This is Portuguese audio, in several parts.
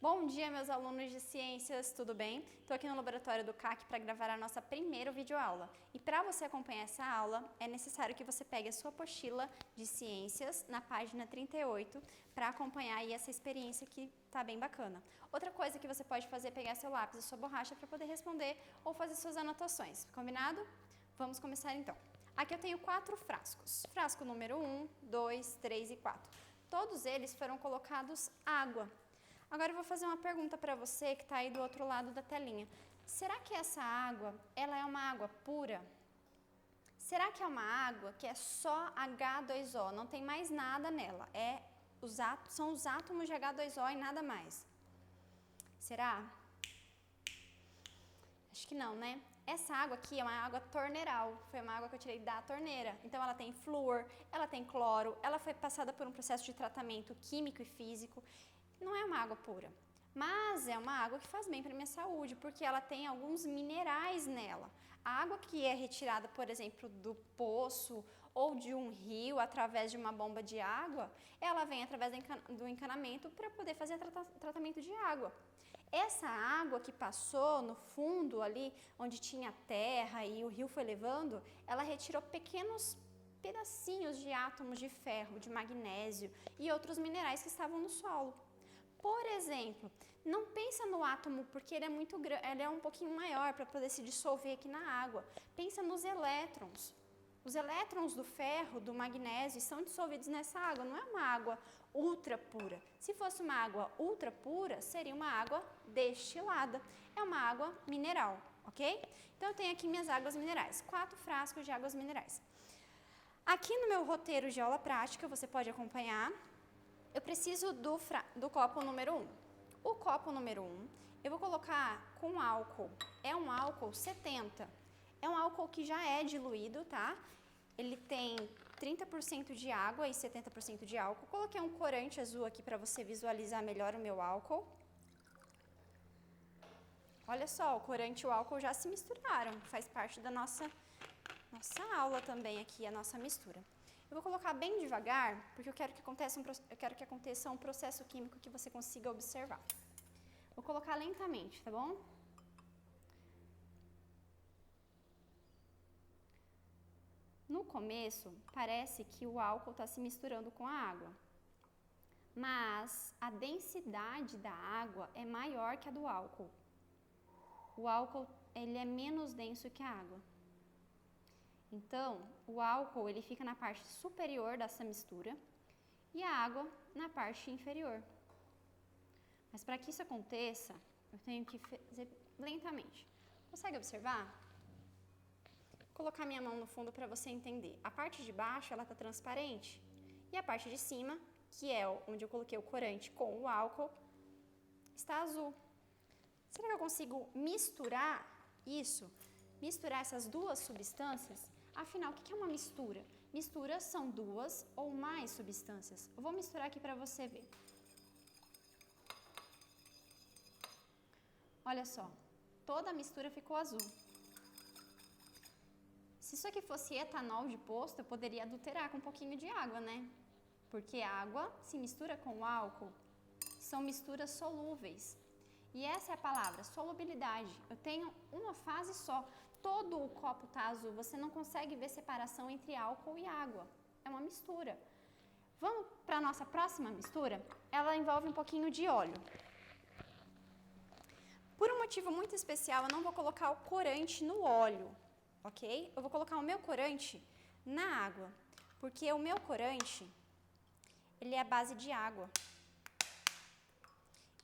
Bom dia, meus alunos de ciências, tudo bem? Estou aqui no laboratório do CAC para gravar a nossa primeira videoaula. E para você acompanhar essa aula, é necessário que você pegue a sua apostila de ciências na página 38 para acompanhar aí essa experiência que tá bem bacana. Outra coisa que você pode fazer é pegar seu lápis e sua borracha para poder responder ou fazer suas anotações. Combinado? Vamos começar então. Aqui eu tenho 4 frascos. Frasco número 1, 2, 3 e 4. Todos eles foram colocados água. Agora eu vou fazer uma pergunta para você que está aí do outro lado da telinha. Será que essa água, ela é uma água pura? Será que é uma água que é só H2O, não tem mais nada nela? São os átomos de H2O e nada mais. Será? Acho que não, né? Essa água aqui é uma água torneiral, foi uma água que eu tirei da torneira. Então ela tem flúor, ela tem cloro, ela foi passada por um processo de tratamento químico e físico. Não é uma água pura, mas é uma água que faz bem para a minha saúde, porque ela tem alguns minerais nela. A água que é retirada, por exemplo, do poço ou de um rio através de uma bomba de água, ela vem através do encanamento para poder fazer tratamento de água. Essa água que passou no fundo ali, onde tinha terra e o rio foi levando, ela retirou pequenos pedacinhos de átomos de ferro, de magnésio e outros minerais que estavam no solo. Por exemplo, não pensa no átomo porque ele é muito grande, ele é um pouquinho maior para poder se dissolver aqui na água. Pensa nos elétrons. Os elétrons do ferro, do magnésio, são dissolvidos nessa água. Não é uma água ultra pura. Se fosse uma água ultra pura, seria uma água destilada. É uma água mineral, ok? Então eu tenho aqui minhas águas minerais, 4 frascos de águas minerais. Aqui no meu roteiro de aula prática, você pode acompanhar. Eu preciso do copo número 1. O copo número 1, eu vou colocar com álcool. É um álcool 70. É um álcool que já é diluído, tá? Ele tem 30% de água e 70% de álcool. Coloquei um corante azul aqui para você visualizar melhor o meu álcool. Olha só, o corante e o álcool já se misturaram. Faz parte da nossa aula também aqui, a nossa mistura. Eu vou colocar bem devagar, porque eu quero que aconteça um processo químico que você consiga observar. Vou colocar lentamente, tá bom? No começo, parece que o álcool está se misturando com a água, mas a densidade da água é maior que a do álcool. O álcool, ele é menos denso que a água. Então, o álcool ele fica na parte superior dessa mistura e a água na parte inferior. Mas para que isso aconteça, eu tenho que fazer lentamente. Consegue observar? Vou colocar minha mão no fundo para você entender. A parte de baixo ela está transparente e a parte de cima, que é onde eu coloquei o corante com o álcool, está azul. Será que eu consigo misturar isso? Misturar essas duas substâncias? Afinal, o que é uma mistura? Misturas são duas ou mais substâncias. Eu vou misturar aqui para você ver. Olha só, toda a mistura ficou azul. Se isso aqui fosse etanol de posto, eu poderia adulterar com um pouquinho de água, né? Porque a água se mistura com álcool. São misturas solúveis. E essa é a palavra, solubilidade. Eu tenho uma fase só. Todo o copo está azul. Você não consegue ver separação entre álcool e água. É uma mistura. Vamos para a nossa próxima mistura? Ela envolve um pouquinho de óleo. Por um motivo muito especial, eu não vou colocar o corante no óleo, ok? Eu vou colocar o meu corante na água. Porque o meu corante, ele é à base de água.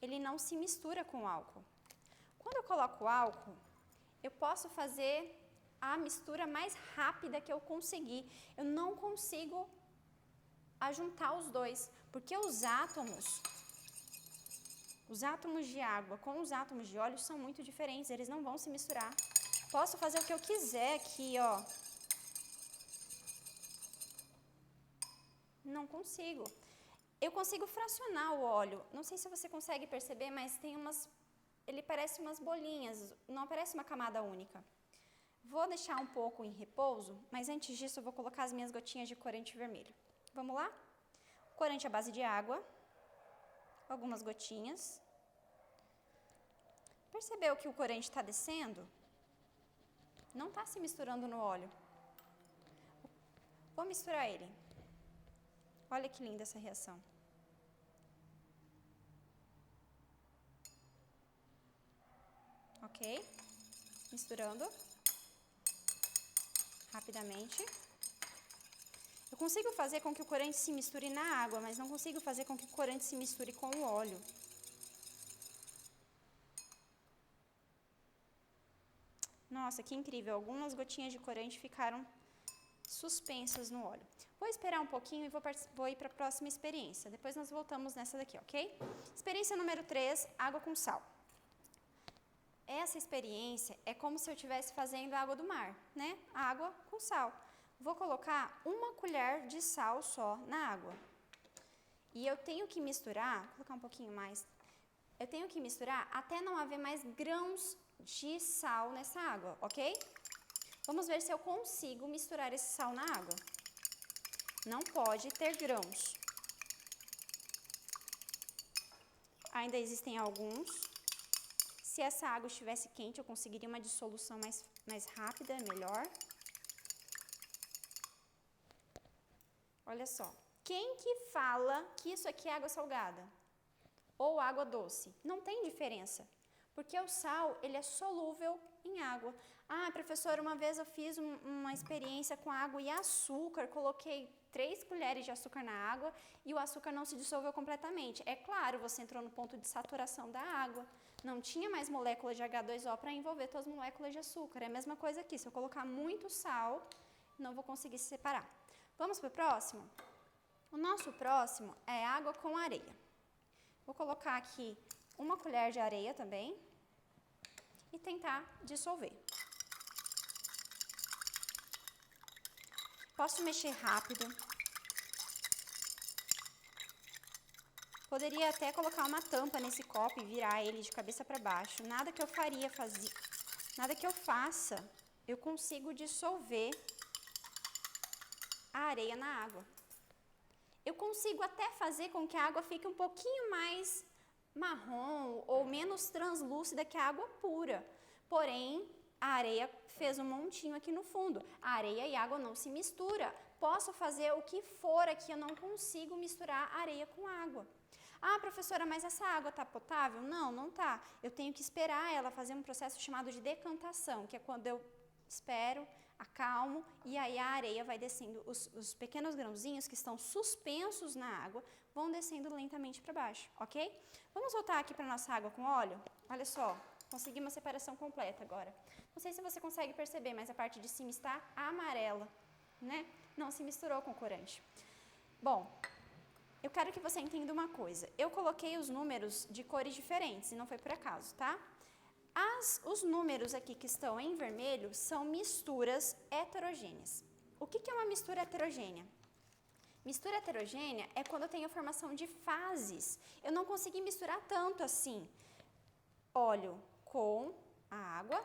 Ele não se mistura com o álcool. Quando eu coloco o álcool, eu posso fazer a mistura mais rápida que eu conseguir. Eu não consigo ajuntar os dois, porque os átomos de água com os átomos de óleo são muito diferentes, eles não vão se misturar. Posso fazer o que eu quiser aqui, ó. Não consigo. Eu consigo fracionar o óleo. Não sei se você consegue perceber, mas tem ele parece umas bolinhas, não parece uma camada única. Vou deixar um pouco em repouso, mas antes disso eu vou colocar as minhas gotinhas de corante vermelho. Vamos lá? Corante à base de água, algumas gotinhas. Percebeu que o corante está descendo? Não está se misturando no óleo. Vou misturar ele. Olha que linda essa reação. Ok? Misturando. Rapidamente. Eu consigo fazer com que o corante se misture na água, mas não consigo fazer com que o corante se misture com o óleo. Nossa, que incrível! Algumas gotinhas de corante ficaram suspensas no óleo. Vou esperar um pouquinho e vou ir para a próxima experiência. Depois nós voltamos nessa daqui, ok? Experiência número 3, água com sal. Essa experiência é como se eu estivesse fazendo água do mar, né? Água com sal. Vou colocar 1 colher de sal só na água. E eu tenho que misturar, vou colocar um pouquinho mais. Eu tenho que misturar até não haver mais grãos de sal nessa água, ok? Vamos ver se eu consigo misturar esse sal na água. Não pode ter grãos. Ainda existem alguns. Se essa água estivesse quente, eu conseguiria uma dissolução mais rápida, melhor. Olha só. Quem que fala que isso aqui é água salgada? Ou água doce? Não tem diferença. Porque o sal, ele é solúvel em água. Ah, professora, uma vez eu fiz uma experiência com água e açúcar, coloquei 3 colheres de açúcar na água e o açúcar não se dissolveu completamente. É claro, você entrou no ponto de saturação da água, não tinha mais moléculas de H2O para envolver todas as moléculas de açúcar. É a mesma coisa aqui, se eu colocar muito sal, não vou conseguir se separar. Vamos para o próximo? O nosso próximo é água com areia. Vou colocar aqui 1 colher de areia também e tentar dissolver. Posso mexer rápido. Poderia até colocar uma tampa nesse copo e virar ele de cabeça para baixo. Nada que eu faça, eu consigo dissolver a areia na água. Eu consigo até fazer com que a água fique um pouquinho mais marrom ou menos translúcida que a água pura. Porém, a areia fez um montinho aqui no fundo. A areia e a água não se mistura. Posso fazer o que for aqui, eu não consigo misturar areia com água. Ah, professora, mas essa água está potável? Não, não está. Eu tenho que esperar ela fazer um processo chamado de decantação, que é quando eu espero, acalmo e aí a areia vai descendo. Os pequenos grãozinhos que estão suspensos na água vão descendo lentamente para baixo, ok? Vamos voltar aqui para a nossa água com óleo? Olha só, consegui uma separação completa agora. Não sei se você consegue perceber, mas a parte de cima está amarela, né? Não se misturou com o corante. Bom, eu quero que você entenda uma coisa. Eu coloquei os números de cores diferentes e não foi por acaso, tá? Os números aqui que estão em vermelho são misturas heterogêneas. O que é uma mistura heterogênea? Mistura heterogênea é quando eu tenho a formação de fases. Eu não consegui misturar tanto assim. Óleo com água,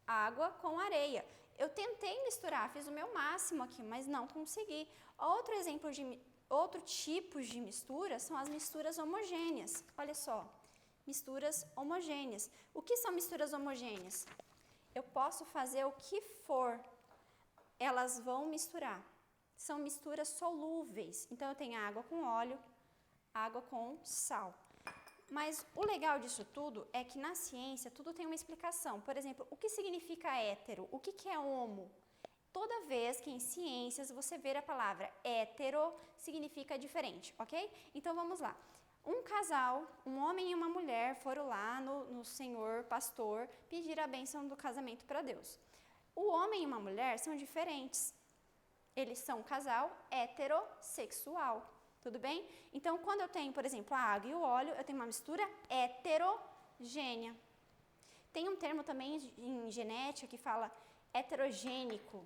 água com areia. Eu tentei misturar, fiz o meu máximo aqui, mas não consegui. Outro tipo de mistura são as misturas homogêneas. Olha só. Misturas homogêneas. O que são misturas homogêneas? Eu posso fazer o que for, elas vão misturar. São misturas solúveis. Então, eu tenho água com óleo, água com sal. Mas o legal disso tudo é que na ciência tudo tem uma explicação. Por exemplo, o que significa hétero? O que é homo? Toda vez que em ciências você ver a palavra hétero, significa diferente, ok? Então, vamos lá. Um casal, um homem e uma mulher foram lá no senhor pastor pedir a bênção do casamento para Deus. O homem e uma mulher são diferentes. Eles são um casal heterossexual, tudo bem? Então, quando eu tenho, por exemplo, a água e o óleo, eu tenho uma mistura heterogênea. Tem um termo também em genética que fala heterogênico.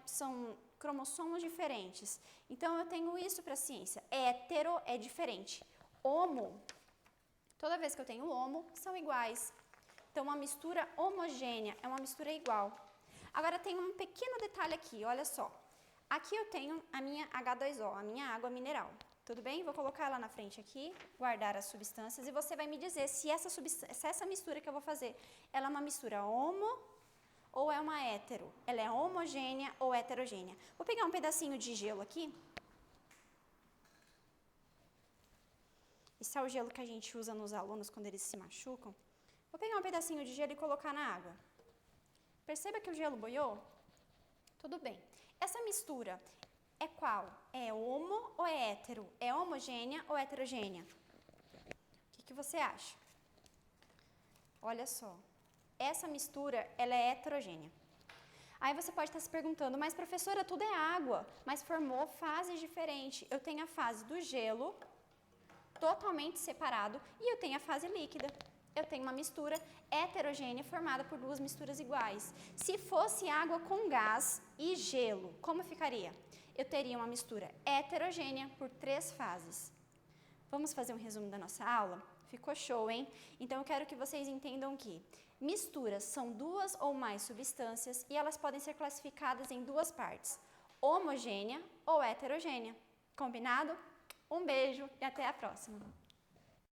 São cromossomos diferentes. Então, eu tenho isso para a ciência. Hétero é diferente. Homo, toda vez que eu tenho homo, são iguais. Então, uma mistura homogênea é uma mistura igual. Agora, tem um pequeno detalhe aqui, olha só. Aqui eu tenho a minha H2O, a minha água mineral. Tudo bem? Vou colocar ela na frente aqui, guardar as substâncias e você vai me dizer se essa mistura que eu vou fazer, ela é uma mistura homo ou é uma hétero? Ela é homogênea ou heterogênea? Vou pegar um pedacinho de gelo aqui. Esse é o gelo que a gente usa nos alunos quando eles se machucam. Vou pegar um pedacinho de gelo e colocar na água. Perceba que o gelo boiou? Tudo bem. Essa mistura é qual? É homo ou é hétero? É homogênea ou heterogênea? O que você acha? Olha só. Essa mistura, ela é heterogênea. Aí você pode estar se perguntando, mas professora, tudo é água, mas formou fases diferentes. Eu tenho a fase do gelo, totalmente separado, e eu tenho a fase líquida. Eu tenho uma mistura heterogênea formada por duas misturas iguais. Se fosse água com gás e gelo, como ficaria? Eu teria uma mistura heterogênea por 3 fases. Vamos fazer um resumo da nossa aula? Ficou show, hein? Então eu quero que vocês entendam que misturas são 2 ou mais substâncias e elas podem ser classificadas em 2 partes, homogênea ou heterogênea. Combinado? Um beijo e até a próxima!